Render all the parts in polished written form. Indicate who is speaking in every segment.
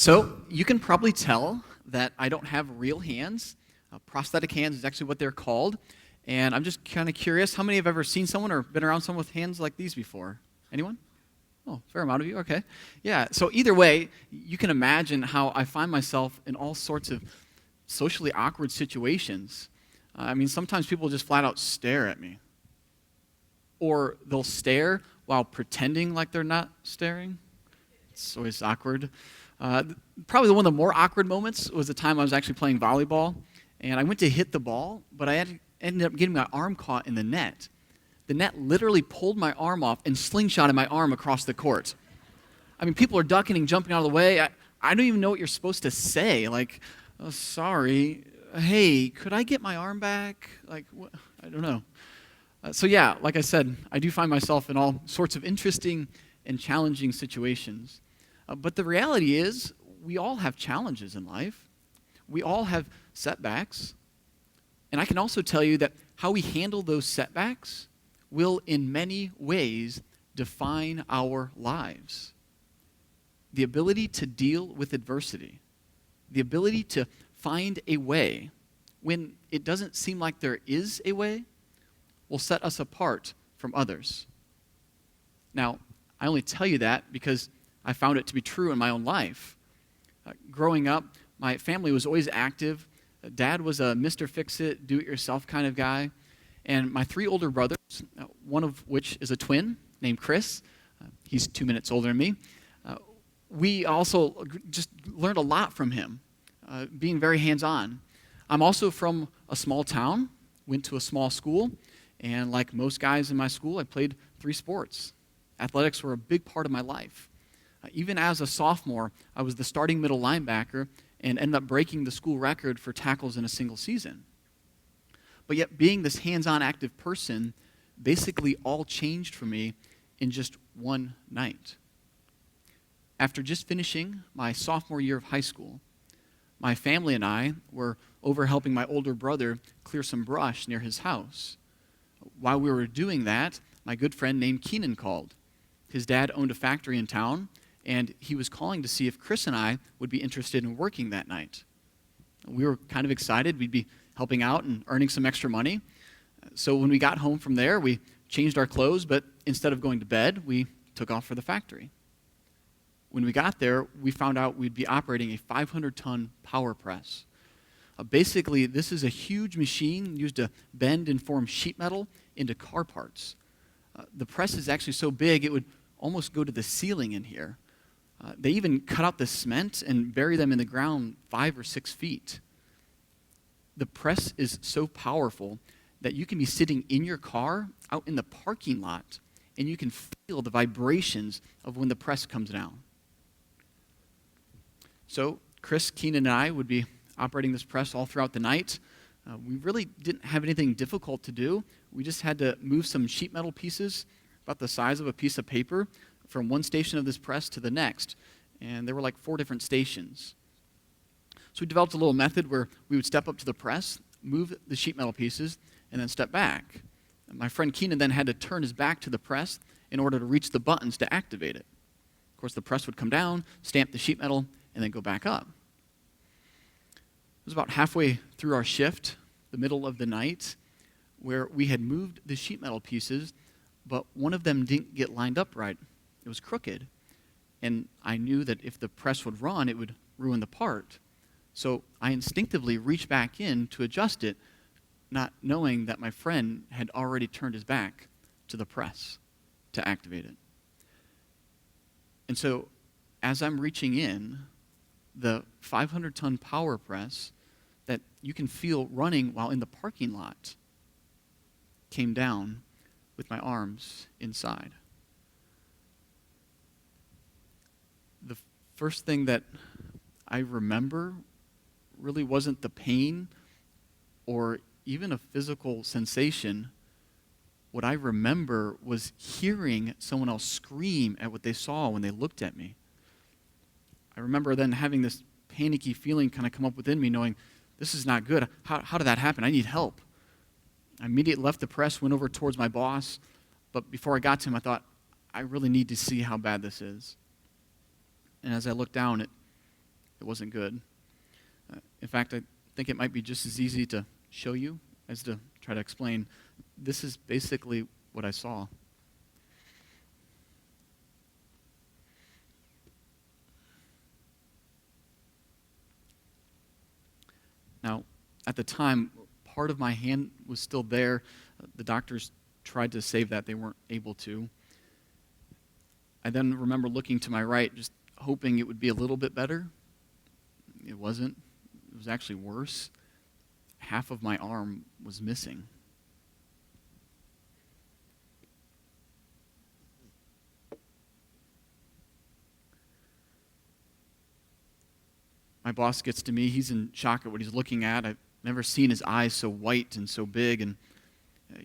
Speaker 1: So you can probably tell that I don't have real hands. Prosthetic hands is actually what they're called. And I'm just kind of curious, how many have ever seen someone or been around someone with hands like these before? Anyone? Oh, fair amount of you, okay. Yeah, so either way, you can imagine how I find myself in all sorts of socially awkward situations. Sometimes people just flat out stare at me. Or they'll stare while pretending like they're not staring. It's always awkward. Probably one of the more awkward moments was the time I was actually playing volleyball, and I went to hit the ball, but I ended up getting my arm caught in the net. The net literally pulled my arm off and slingshotted my arm across the court. People are ducking and jumping out of the way. I don't even know what you're supposed to say. Like, oh, sorry. Hey, could I get my arm back? Like, what? I don't know. Like I said, I do find myself in all sorts of interesting and challenging situations. But the reality is, we all have challenges in life. We all have setbacks. And I can also tell you that how we handle those setbacks will, in many ways, define our lives. The ability to deal with adversity, the ability to find a way when it doesn't seem like there is a way, will set us apart from others. Now, I only tell you that because I found it to be true in my own life. Growing up, my family was always active. Dad was a Mr. Fix-It, do-it-yourself kind of guy. And my 3 older brothers, one of which is a twin named Chris. He's 2 minutes older than me. We also just learned a lot from him, being very hands-on. I'm also from a small town, went to a small school, and like most guys in my school, I played 3 sports. Athletics were a big part of my life. Even as a sophomore, I was the starting middle linebacker and ended up breaking the school record for tackles in a single season. But yet, being this hands-on active person basically all changed for me in just one night. After just finishing my sophomore year of high school, my family and I were over helping my older brother clear some brush near his house. While we were doing that, my good friend named Keenan called. His dad owned a factory in town, and he was calling to see if Chris and I would be interested in working that night. We were kind of excited. We'd be helping out and earning some extra money. So when we got home from there, we changed our clothes, but instead of going to bed, we took off for the factory. When we got there, we found out we'd be operating a 500-ton power press. Basically, this is a huge machine used to bend and form sheet metal into car parts. The press is actually so big, it would almost go to the ceiling in here. They even cut out the cement and bury them in the ground 5 or 6 feet. The press is so powerful that you can be sitting in your car out in the parking lot, and you can feel the vibrations of when the press comes down. So Chris, Keenan, and I would be operating this press all throughout the night. We really didn't have anything difficult to do. We just had to move some sheet metal pieces about the size of a piece of paper from one station of this press to the next. And there were like 4 different stations. So we developed a little method where we would step up to the press, move the sheet metal pieces, and then step back. And my friend Keenan then had to turn his back to the press in order to reach the buttons to activate it. Of course, the press would come down, stamp the sheet metal, and then go back up. It was about halfway through our shift, the middle of the night, where we had moved the sheet metal pieces, but one of them didn't get lined up right. It was crooked. And I knew that if the press would run, it would ruin the part. So I instinctively reached back in to adjust it, not knowing that my friend had already turned his back to the press to activate it. And so as I'm reaching in, the 500-ton power press that you can feel running while in the parking lot came down with my arms inside. The first thing that I remember really wasn't the pain or even a physical sensation. What I remember was hearing someone else scream at what they saw when they looked at me. I remember then having this panicky feeling kind of come up within me, knowing this is not good. How did that happen? I need help. I immediately left the press, went over towards my boss, but before I got to him, I thought, I really need to see how bad this is. And as I looked down, it wasn't good. In fact, I think it might be just as easy to show you as to try to explain. This is basically what I saw. Now, at the time, part of my hand was still there. The doctors tried to save that. They weren't able to. I then remember looking to my right, just hoping it would be a little bit better. It wasn't. It was actually worse. Half of my arm was missing. My boss gets to me. He's in shock at what he's looking at. I've never seen his eyes so white and so big. And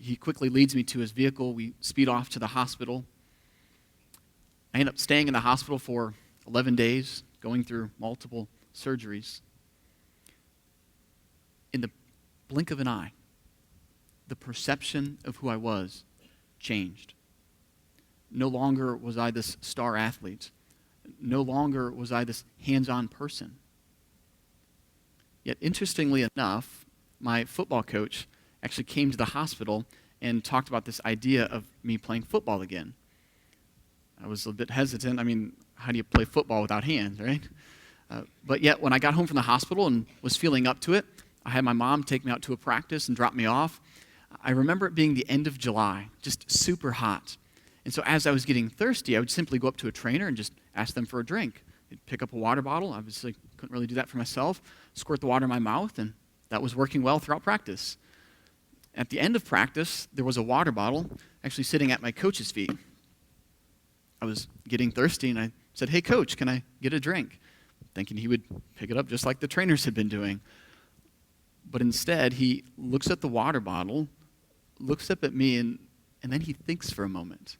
Speaker 1: he quickly leads me to his vehicle. We speed off to the hospital. I end up staying in the hospital for 11 days, going through multiple surgeries. In the blink of an eye, the perception of who I was changed. No longer was I this star athlete. No longer was I this hands-on person. Yet, interestingly enough, my football coach actually came to the hospital and talked about this idea of me playing football again. I was a bit hesitant. I mean, how do you play football without hands, right? But yet, when I got home from the hospital and was feeling up to it, I had my mom take me out to a practice and drop me off. I remember it being the end of July, just super hot. And so as I was getting thirsty, I would simply go up to a trainer and just ask them for a drink. I'd pick up a water bottle. Obviously, couldn't really do that for myself. Squirt the water in my mouth, and that was working well throughout practice. At the end of practice, there was a water bottle actually sitting at my coach's feet. I was getting thirsty, and I said, "Hey, coach, can I get a drink?" Thinking he would pick it up just like the trainers had been doing. But instead, he looks at the water bottle, looks up at me, and then he thinks for a moment.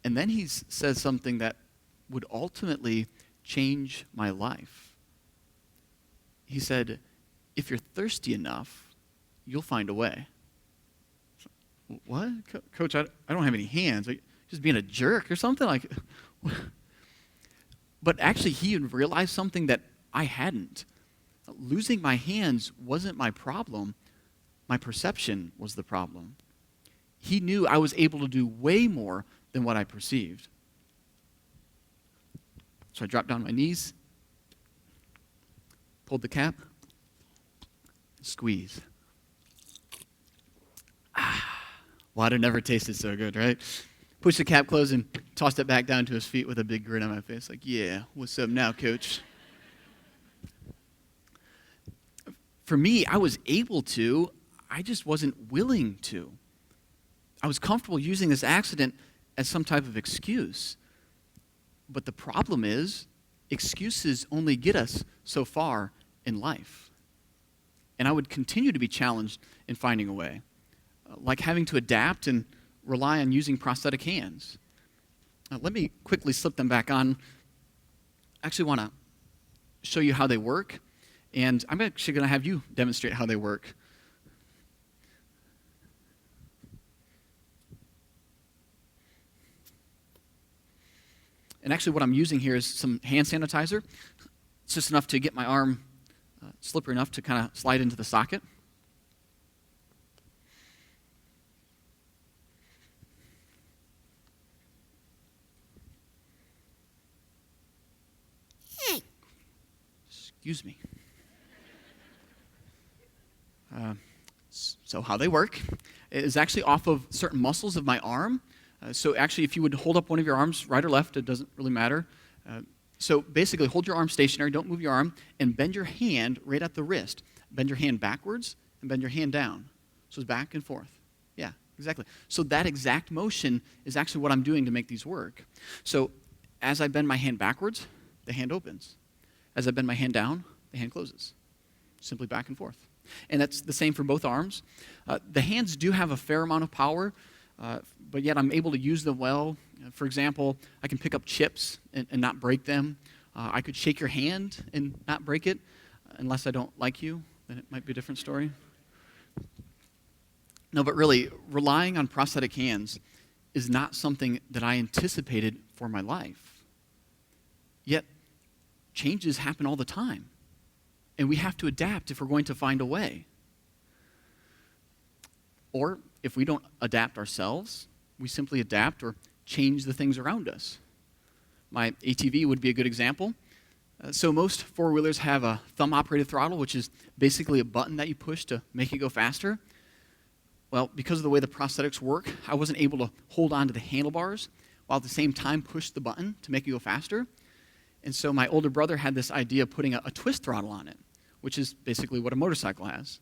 Speaker 1: And then he says something that would ultimately change my life. He said, "If you're thirsty enough, you'll find a way." What? Coach, I don't have any hands. Are you just being a jerk or something? Like, but actually, he had realized something that I hadn't. Losing my hands wasn't my problem. My perception was the problem. He knew I was able to do way more than what I perceived. So I dropped down on my knees, pulled the cap, squeeze. Water never tasted so good, right? Pushed the cap closed and tossed it back down to his feet with a big grin on my face. Like, "Yeah, what's up now, coach?" For me, I was able to, I just wasn't willing to. I was comfortable using this accident as some type of excuse. But the problem is, excuses only get us so far in life. And I would continue to be challenged in finding a way, like having to adapt and rely on using prosthetic hands. Let me quickly slip them back on. I actually want to show you how they work. And I'm actually going to have you demonstrate how they work. And actually what I'm using here is some hand sanitizer. It's just enough to get my arm slippery enough to kind of slide into the socket. Excuse me. So how they work is actually off of certain muscles of my arm. So actually, if you would hold up one of your arms, right or left, it doesn't really matter. So basically, hold your arm stationary, don't move your arm, and bend your hand right at the wrist. Bend your hand backwards and bend your hand down. So it's back and forth. Yeah, exactly. So that exact motion is actually what I'm doing to make these work. So as I bend my hand backwards, the hand opens. As I bend my hand down, the hand closes. Simply back and forth. And that's the same for both arms. The hands do have a fair amount of power, but yet I'm able to use them well. For example, I can pick up chips and not break them. I could shake your hand and not break it, unless I don't like you, then it might be a different story. No, but really, relying on prosthetic hands is not something that I anticipated for my life. Yet, changes happen all the time. And we have to adapt if we're going to find a way. Or if we don't adapt ourselves, we simply adapt or change the things around us. My ATV would be a good example. So most four-wheelers have a thumb-operated throttle, which is basically a button that you push to make it go faster. Well, because of the way the prosthetics work, I wasn't able to hold on to the handlebars while at the same time push the button to make it go faster. And so my older brother had this idea of putting a twist throttle on it, which is basically what a motorcycle has.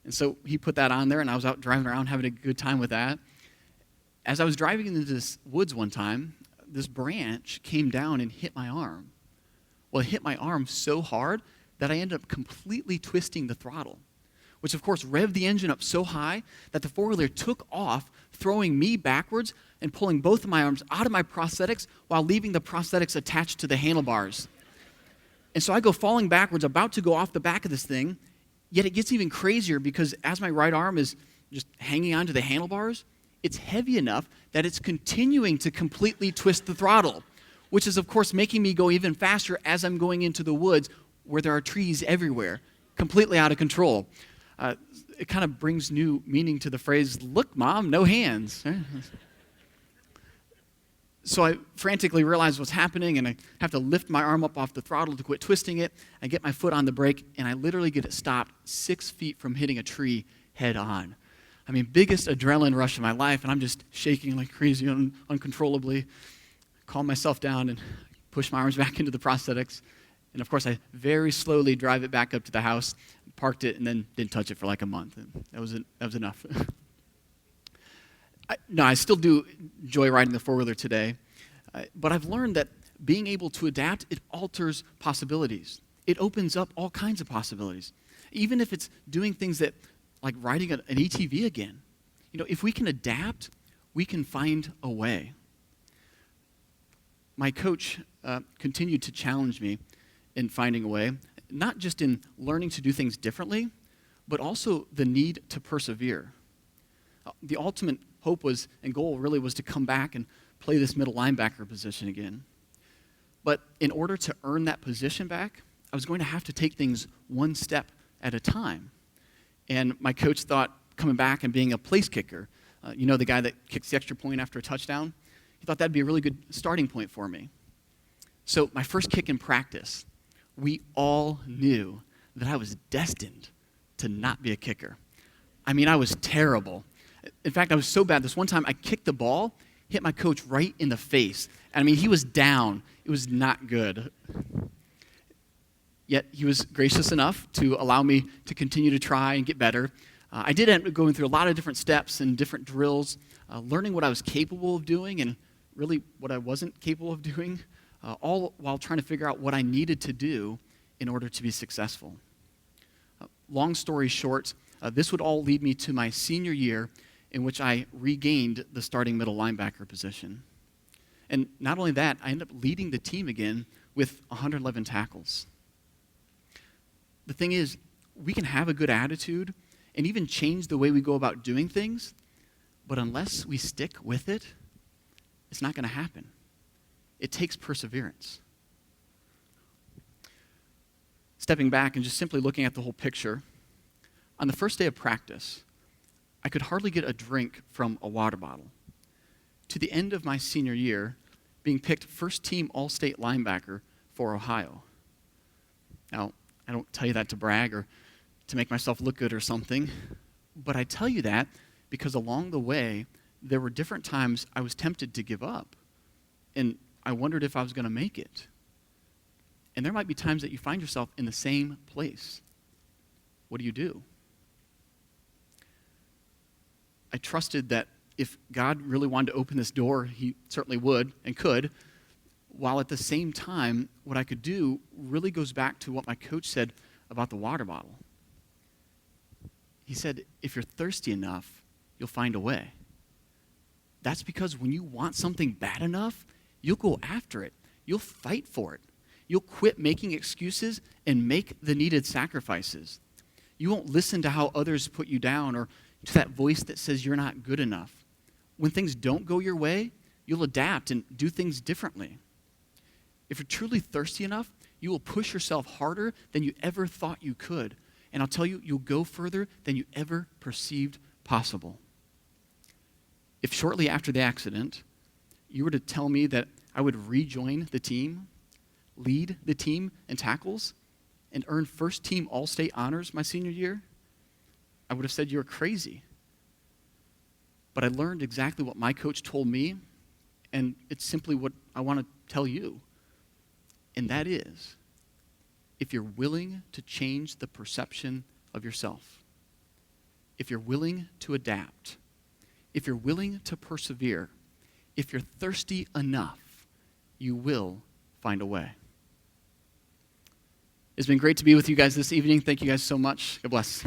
Speaker 1: And so he put that on there, and I was out driving around having a good time with that. As I was driving into this woods one time, this branch came down and hit my arm. Well, it hit my arm so hard that I ended up completely twisting the throttle, which of course revved the engine up so high that the four-wheeler took off, throwing me backwards and pulling both of my arms out of my prosthetics while leaving the prosthetics attached to the handlebars. And so I go falling backwards, about to go off the back of this thing, yet it gets even crazier because as my right arm is just hanging onto the handlebars, it's heavy enough that it's continuing to completely twist the throttle, which is, of course, making me go even faster as I'm going into the woods where there are trees everywhere, completely out of control. It kind of brings new meaning to the phrase, "Look, Mom, no hands." So I frantically realize what's happening, and I have to lift my arm up off the throttle to quit twisting it. I get my foot on the brake, and I literally get it stopped 6 feet from hitting a tree head on. I mean, biggest adrenaline rush of my life, and I'm just shaking like crazy uncontrollably. Calm myself down and push my arms back into the prosthetics. And of course, I very slowly drive it back up to the house, parked it, and then didn't touch it for like a month. That was enough. I still do enjoy riding the four-wheeler today, but I've learned that being able to adapt, it alters possibilities. It opens up all kinds of possibilities. Even if it's doing things that, like riding an ATV again. If we can adapt, we can find a way. My coach continued to challenge me in finding a way, not just in learning to do things differently, but also the need to persevere. The ultimate hope was and goal really was to come back and play this middle linebacker position again. But in order to earn that position back, I was going to have to take things one step at a time. And my coach thought coming back and being a place kicker, the guy that kicks the extra point after a touchdown, he thought that'd be a really good starting point for me. So my first kick in practice, we all knew that I was destined to not be a kicker. I mean, I was terrible. In fact, I was so bad. This one time I kicked the ball, hit my coach right in the face. And I mean, he was down. It was not good. Yet he was gracious enough to allow me to continue to try and get better. I did end up going through a lot of different steps and different drills, learning what I was capable of doing and really what I wasn't capable of doing, all while trying to figure out what I needed to do in order to be successful. Long story short, this would all lead me to my senior year in which I regained the starting middle linebacker position. And not only that, I ended up leading the team again with 111 tackles. The thing is, we can have a good attitude and even change the way we go about doing things, but unless we stick with it, it's not going to happen. It takes perseverance. Stepping back and just simply looking at the whole picture, on the first day of practice, I could hardly get a drink from a water bottle. To the end of my senior year, being picked first team All-State linebacker for Ohio. Now, I don't tell you that to brag or to make myself look good or something, but I tell you that because along the way, there were different times I was tempted to give up, and I wondered if I was going to make it. And there might be times that you find yourself in the same place. What do? I trusted that if God really wanted to open this door, he certainly would and could, while at the same time, what I could do really goes back to what my coach said about the water bottle. He said, if you're thirsty enough, you'll find a way. That's because when you want something bad enough, you'll go after it. You'll fight for it. You'll quit making excuses and make the needed sacrifices. You won't listen to how others put you down or to that voice that says you're not good enough. When things don't go your way, you'll adapt and do things differently. If you're truly thirsty enough, You will push yourself harder than you ever thought you could. And I'll tell you, you'll go further than you ever perceived possible. If shortly after the accident, you were to tell me that I would rejoin the team, lead the team in tackles, and earn first team All-State honors my senior year, I would have said you were crazy. But I learned exactly what my coach told me, and it's simply what I want to tell you. And that is, if you're willing to change the perception of yourself, if you're willing to adapt, if you're willing to persevere, if you're thirsty enough, you will find a way. It's been great to be with you guys this evening. Thank you guys so much. God bless.